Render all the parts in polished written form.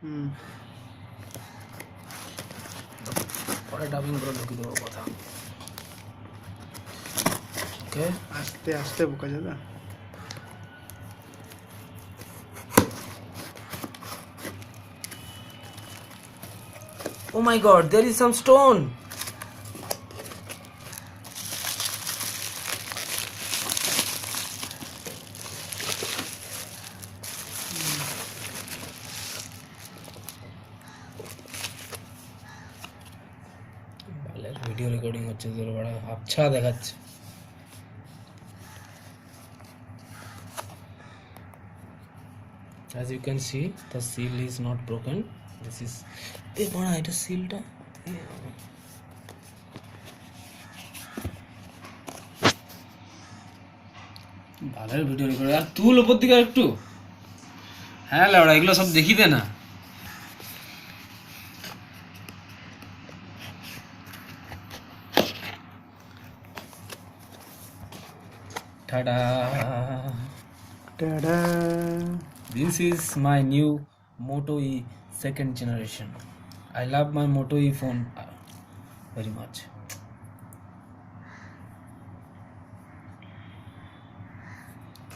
হুম পরে ডাবিং করে ঢুকিয়ে দেবো কথা। ওকে, আস্তে আস্তে বোকা দাদা। oh my god, there is some stone. Video recording হচ্ছে, তোর বড় আচ্ছা দেখাচ্ছে। As you can see, the seal is not broken. This is এ বড়া এটা সিলটা ভালো ভিডিও রেকর্ড। আর তুল উপর দিকে একটু, হ্যাঁ লাউড়া এগুলো সব দেখি দে না। Tata. Ta-da. This is my new Moto E second generation. I love my Moto E phone very much.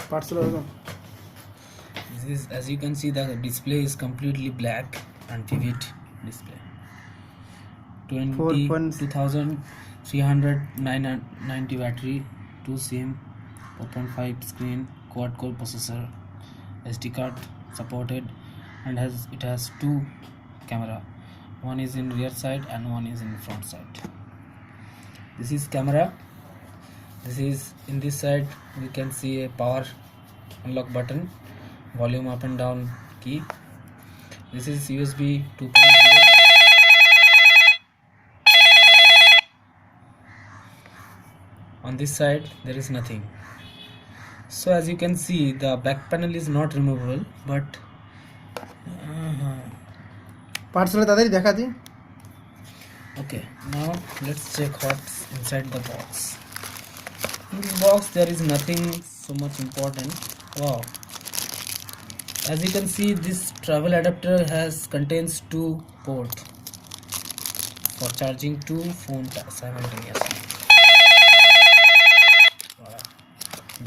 Parcel হবে। This is, as you can see, the display is completely black and vivid display. 2390 battery, 2 SIM, 4.5 screen, quad core processor, SD card supported, and it has 2 camera. One is in rear side and one is in front side. This is camera. This is in this side we can see a power unlock button, volume up and down key. This is USB 2.0. On this side there is nothing. So as you can see, the back panel is not removable, but পার্সেলে তাড়াতাড়ি দেখা দি। okay, now let's check what's inside the box. In this box there is nothing so much important. Wow, as you can see, this travel adapter contains 2 ports for charging 2 phones simultaneously.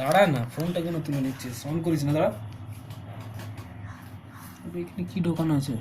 দাঁড়া না, ফোনটা কেন তুলে নিচ্ছিস? On করিস না, দাঁড়া। এখানে কি ঢোকানো আছে?